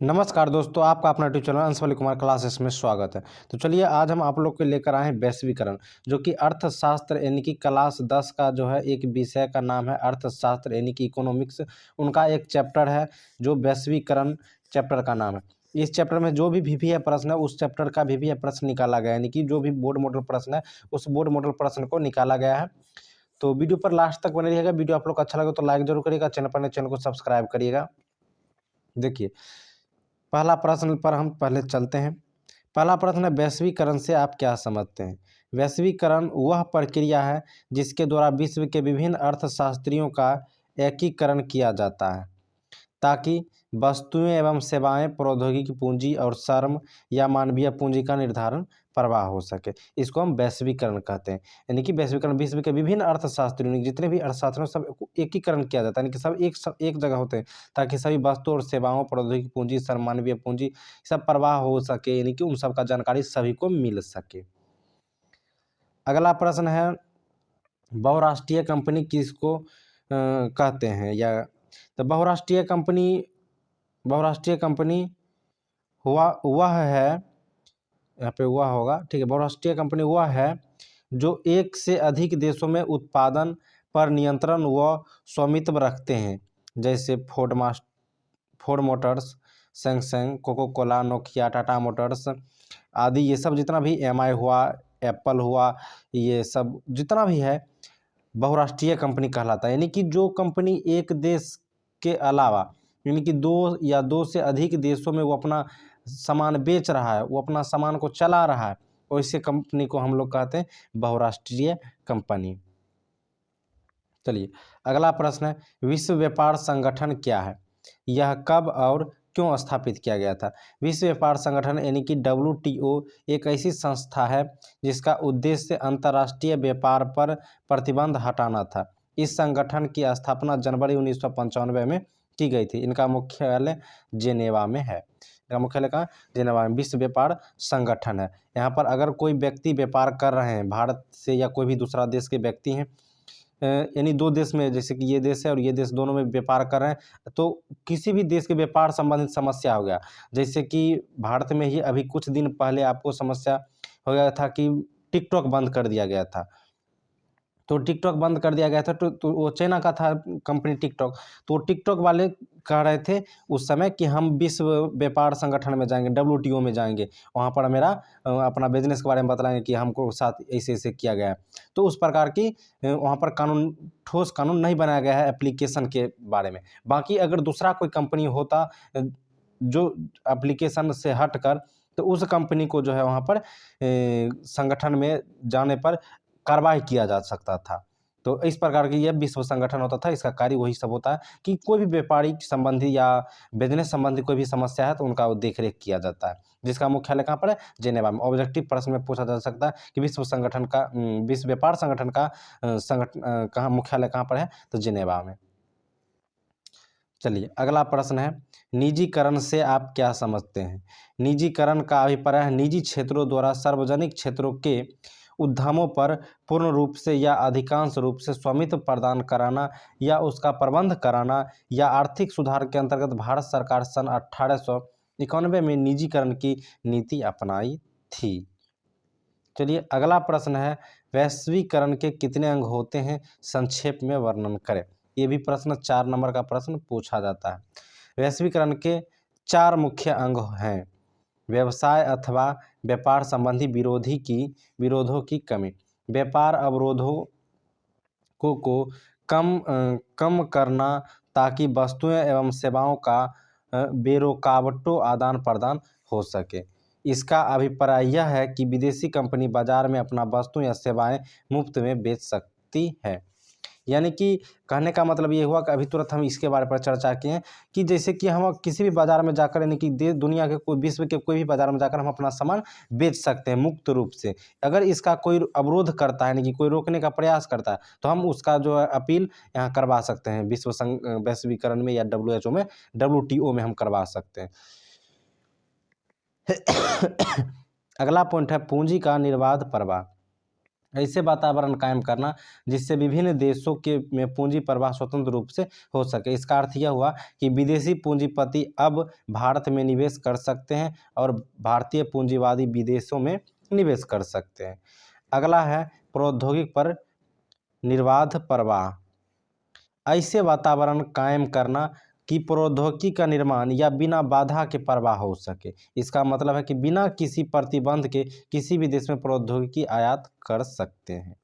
नमस्कार दोस्तों, आपका अपना यूट्यूब चैनल अंशवली कुमार क्लासेस में स्वागत है। तो चलिए आज हम आप लोग के लेकर आए हैं वैश्वीकरण, जो कि अर्थशास्त्र यानी कि क्लास 10 का जो है एक विषय का नाम है अर्थशास्त्र यानी कि इकोनॉमिक्स। उनका एक चैप्टर है जो वैश्वीकरण चैप्टर का नाम है। इस चैप्टर में जो भी वीवीआई प्रश्न है उस चैप्टर का वीवीआई प्रश्न निकाला गया है, यानी कि जो भी बोर्ड मॉडल प्रश्न है उस बोर्ड मॉडल प्रश्न को निकाला गया है। तो वीडियो पर लास्ट तक बने रहिएगा। वीडियो आप लोग को अच्छा लगे तो लाइक जरूर करिएगा, चैनल को सब्सक्राइब करिएगा। देखिए, पहला प्रश्न पर हम पहले चलते हैं। पहला प्रश्न है, वैश्वीकरण से आप क्या समझते हैं? वैश्वीकरण वह प्रक्रिया है जिसके द्वारा विश्व के विभिन्न अर्थशास्त्रियों का एकीकरण किया जाता है ताकि वस्तुएं एवं सेवाएं, प्रौद्योगिकी, पूंजी और श्रम या मानवीय पूंजी का निर्धारण प्रवाह हो सके। इसको हम वैश्वीकरण कहते हैं। यानी कि वैश्वीकरण विश्व के विभिन्न अर्थशास्त्रियों, जितने भी अर्थशास्त्रों सब एकीकरण किया जाता है, यानी कि सब एक जगह होते हैं ताकि सभी वस्तु और सेवाओं, प्रौद्योगिकी, पूंजी, श्रम, मानवीय पूंजी सब प्रवाह हो सके, यानी कि उन सब का जानकारी सभी को मिल सके। अगला प्रश्न है, बहुराष्ट्रीय कंपनी किसको कहते हैं? या तो बहुराष्ट्रीय कंपनी हुआ वह है, यहाँ पे वह होगा, ठीक है। बहुराष्ट्रीय कंपनी वह है जो एक से अधिक देशों में उत्पादन पर नियंत्रण व स्वामित्व रखते हैं, जैसे Ford Motors, Samsung, Coca Cola, Nokia, Tata Motors आदि। ये सब जितना भी एमआई हुआ, एप्पल हुआ, ये सब जितना भी है बहुराष्ट्रीय कंपनी कहलाता है। यानी कि जो कंपनी एक देश के अलावा, यानी कि दो से अधिक देशों में वो अपना सामान बेच रहा है, वो अपना सामान को चला रहा है, वैसे कंपनी को हम लोग कहते हैं बहुराष्ट्रीय कंपनी। चलिए अगला प्रश्न है, विश्व व्यापार संगठन क्या है? यह कब और क्यों स्थापित किया गया था? विश्व व्यापार संगठन यानी कि WTO एक ऐसी संस्था है जिसका उद्देश्य अंतर्राष्ट्रीय व्यापार पर प्रतिबंध हटाना था। इस संगठन की स्थापना जनवरी 1995 में की गई थी। इनका मुख्यालय जेनेवा में है। इनका मुख्यालय कहाँ? जेनेवा में। विश्व व्यापार संगठन है। यहाँ पर अगर कोई व्यक्ति व्यापार कर रहे हैं भारत से या कोई भी दूसरा देश के व्यक्ति हैं, यानी दो देश में, जैसे कि ये देश है और ये देश, दोनों में व्यापार कर रहे हैं, तो किसी भी देश के व्यापार संबंधित समस्या हो गया, जैसे कि भारत में ही अभी कुछ दिन पहले आपको समस्या हो गया था कि टिकटॉक बंद कर दिया गया था। तो टिकटॉक बंद कर दिया गया था, तो वो चाइना का था कंपनी टिकटॉक। तो टिकटॉक वाले कह रहे थे उस समय कि हम विश्व व्यापार संगठन में जाएंगे, WTO में जाएंगे, वहाँ पर मेरा अपना बिजनेस के बारे में बतलाएंगे कि हमको साथ ऐसे ऐसे किया गया है। तो उस प्रकार की वहाँ पर ठोस कानून नहीं बनाया गया है एप्लीकेशन के बारे में। बाकी अगर दूसरा कोई कंपनी होता जो एप्लीकेशन से हट कर, तो उस कंपनी को जो है वहाँ पर संगठन में जाने पर कार्रवाई किया जा सकता था। तो इस प्रकार की यह विश्व संगठन होता था। इसका कार्य वही सब होता है कि कोई भी व्यापारिक संबंधी या बिजनेस संबंधी कोई भी समस्या है तो उनका देख रेख किया जाता है, जिसका मुख्यालय कहाँ पर है? जेनेवा में। ऑब्जेक्टिव प्रश्न में पूछा जा सकता है कि विश्व व्यापार संगठन का कहाँ मुख्यालय कहाँ पर है? तो जेनेवा में। चलिए अगला प्रश्न है, निजीकरण से आप क्या समझते हैं? निजीकरण का अभिप्राय है निजी क्षेत्रों द्वारा सार्वजनिक क्षेत्रों के उद्यमों पर पूर्ण रूप से या अधिकांश रूप से स्वामित्व प्रदान कराना या उसका प्रबंध कराना। या आर्थिक सुधार के अंतर्गत भारत सरकार सन 1891 में निजीकरण की नीति अपनाई थी। चलिए अगला प्रश्न है, वैश्वीकरण के कितने अंग होते हैं? संक्षेप में वर्णन करें। ये भी प्रश्न 4 नंबर का प्रश्न पूछा जाता है। वैश्वीकरण के 4 मुख्य अंग हैं। व्यवसाय अथवा व्यापार संबंधी विरोधों की कमी, व्यापार अवरोधों को कम करना ताकि वस्तुएं एवं सेवाओं का बेरोकावटों आदान प्रदान हो सके। इसका अभिप्राय यह है कि विदेशी कंपनी बाजार में अपना वस्तु या सेवाएं मुफ्त में बेच सकती है। यानी कि कहने का मतलब ये हुआ कि अभी तुरंत हम इसके बारे पर चर्चा किए हैं कि जैसे कि हम किसी भी बाजार में जाकर, यानी कि दुनिया के कोई, विश्व के कोई भी बाजार में जाकर हम अपना सामान बेच सकते हैं मुक्त रूप से। अगर इसका कोई अवरोध करता है, यानी कि कोई रोकने का प्रयास करता है, तो हम उसका जो है अपील यहाँ करवा सकते हैं वैश्वीकरण में या WHO में, WTO में हम करवा सकते हैं। अगला पॉइंट है, पूंजी का निर्बाध प्रवाह। ऐसे वातावरण कायम करना जिससे विभिन्न देशों के में पूंजी प्रवाह स्वतंत्र रूप से हो सके। इसका अर्थ यह हुआ कि विदेशी पूंजीपति अब भारत में निवेश कर सकते हैं और भारतीय पूंजीवादी विदेशों में निवेश कर सकते हैं। अगला है प्रौद्योगिक पर निर्बाध प्रवाह। ऐसे वातावरण कायम करना कि प्रौद्योगिकी का निर्माण या बिना बाधा के प्रवाह हो सके। इसका मतलब है कि बिना किसी प्रतिबंध के किसी भी देश में प्रौद्योगिकी आयात कर सकते हैं।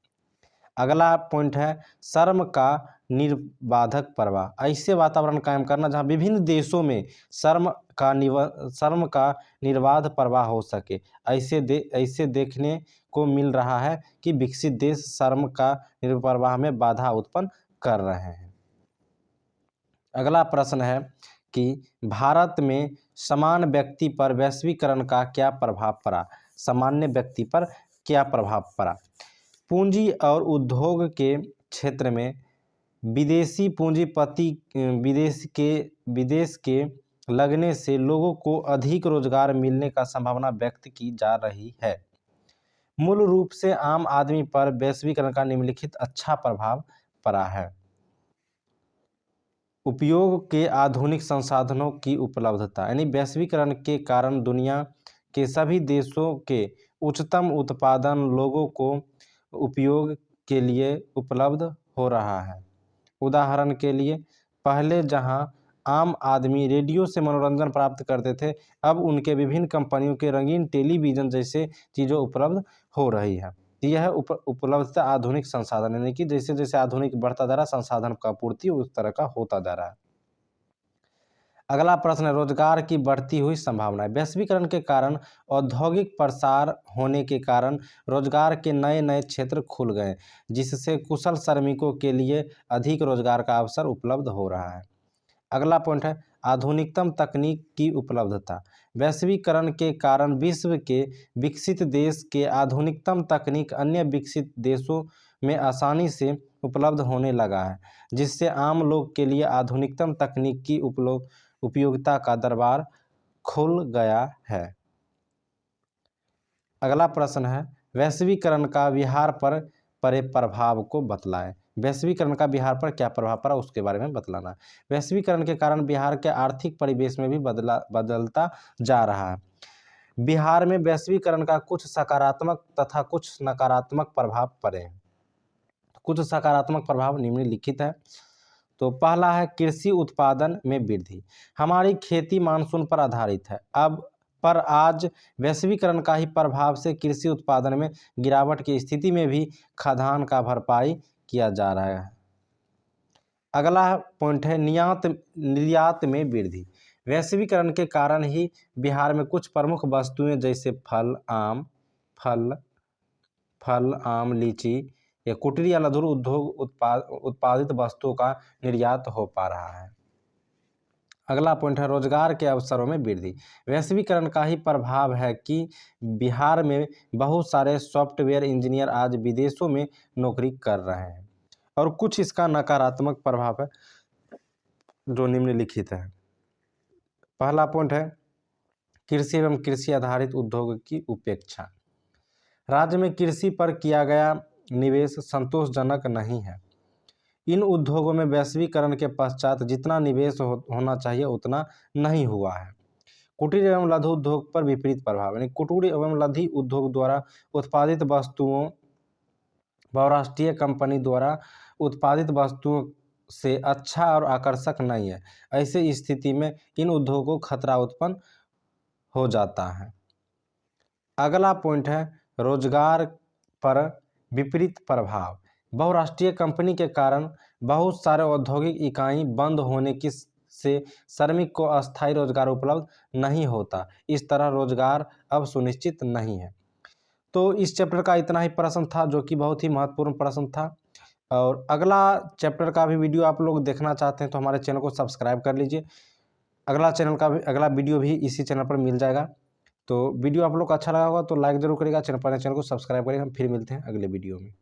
अगला पॉइंट है श्रम का निर्बाधक प्रवाह। ऐसे वातावरण कायम करना जहां विभिन्न देशों में श्रम का निर्बाध प्रवाह हो सके। ऐसे देखने को मिल रहा है कि विकसित देश श्रम का निर्प्रवाह में बाधा उत्पन्न कर रहे हैं। अगला प्रश्न है कि भारत में समान व्यक्ति पर वैश्वीकरण का क्या प्रभाव पड़ा। सामान्य व्यक्ति पर क्या प्रभाव पड़ा। पूंजी और उद्योग के क्षेत्र में विदेशी पूंजीपति विदेश के लगने से लोगों को अधिक रोजगार मिलने का संभावना व्यक्त की जा रही है। मूल रूप से आम आदमी पर वैश्वीकरण का निम्नलिखित अच्छा प्रभाव पड़ा है। उपयोग के आधुनिक संसाधनों की उपलब्धता, यानी वैश्वीकरण के कारण दुनिया के सभी देशों के उच्चतम उत्पादन लोगों को उपयोग के लिए उपलब्ध हो रहा है। उदाहरण के लिए पहले जहां आम आदमी रेडियो से मनोरंजन प्राप्त करते थे, अब उनके विभिन्न कंपनियों के रंगीन टेलीविज़न जैसे चीज़ें उपलब्ध हो रही है। यह है उपलब्धता आधुनिक संसाधन, यानी कि जैसे जैसे आधुनिक बढ़ता जा रहा है संसाधन का पूर्ति उस तरह का होता जा रहा है। अगला प्रश्न है रोजगार की बढ़ती हुई संभावनाएं। वैश्वीकरण के कारण औद्योगिक प्रसार होने के कारण रोजगार के नए नए क्षेत्र खुल गए, जिससे कुशल श्रमिकों के लिए अधिक रोजगार का अवसर उपलब्ध हो रहा है। अगला पॉइंट है आधुनिकतम तकनीक की उपलब्धता। वैश्वीकरण के कारण विश्व के विकसित देश के आधुनिकतम तकनीक अन्य विकसित देशों में आसानी से उपलब्ध होने लगा है, जिससे आम लोग के लिए आधुनिकतम तकनीक की उपयोगिता का दरबार खुल गया है। अगला प्रश्न है वैश्वीकरण का बिहार पर पड़े प्रभाव को बतलाएं। वैश्वीकरण का बिहार पर क्या प्रभाव पड़ा उसके बारे में बतलाना है। वैश्वीकरण के कारण बिहार के आर्थिक परिवेश में भी बदलता जा रहा है। बिहार में वैश्वीकरण का कुछ सकारात्मक तथा कुछ नकारात्मक प्रभाव पड़े हैं। कुछ सकारात्मक प्रभाव निम्नलिखित है। तो पहला है कृषि उत्पादन में वृद्धि। हमारी खेती मानसून पर आधारित है, पर आज वैश्वीकरण का ही प्रभाव से कृषि उत्पादन में गिरावट की स्थिति में भी खाद्यान्न का भरपाई किया जा रहा है। अगला पॉइंट है निर्यात में वृद्धि। वैश्वीकरण के कारण ही बिहार में कुछ प्रमुख वस्तुएं जैसे फल आम लीची या कुटीर या लघु उद्योग उत्पादित वस्तुओं का निर्यात हो पा रहा है। अगला पॉइंट है रोजगार के अवसरों में वृद्धि। वैश्वीकरण का ही प्रभाव है कि बिहार में बहुत सारे सॉफ्टवेयर इंजीनियर आज विदेशों में नौकरी कर रहे हैं। और कुछ इसका नकारात्मक प्रभाव है जो निम्नलिखित है। पहला पॉइंट है कृषि एवं कृषि आधारित उद्योग की उपेक्षा। राज्य में कृषि पर किया गया निवेश संतोषजनक नहीं है। इन उद्योगों में वैश्वीकरण के पश्चात जितना निवेश होना चाहिए उतना नहीं हुआ है। कुटीर एवं लघु उद्योग पर विपरीत प्रभाव, यानी कुटीर एवं लघु उद्योग द्वारा उत्पादित वस्तुओं बहुराष्ट्रीय कंपनी द्वारा उत्पादित वस्तुओं से अच्छा और आकर्षक नहीं है। ऐसे स्थिति में इन उद्योगों को खतरा उत्पन्न हो जाता है। अगला पॉइंट है रोजगार पर विपरीत प्रभाव। बहुराष्ट्रीय कंपनी के कारण बहुत सारे औद्योगिक इकाई बंद होने की से श्रमिक को अस्थायी रोजगार उपलब्ध नहीं होता। इस तरह रोजगार अब सुनिश्चित नहीं है। तो इस चैप्टर का इतना ही प्रश्न था जो कि बहुत ही महत्वपूर्ण प्रश्न था। और अगला चैप्टर का भी वीडियो आप लोग देखना चाहते हैं तो हमारे चैनल को सब्सक्राइब कर लीजिए। अगला वीडियो भी इसी चैनल पर मिल जाएगा। तो वीडियो आप लोग को अच्छा लगा होगा तो लाइक जरूर करिएगा, चैनल को सब्सक्राइब करिएगा। हम फिर मिलते हैं अगले वीडियो में।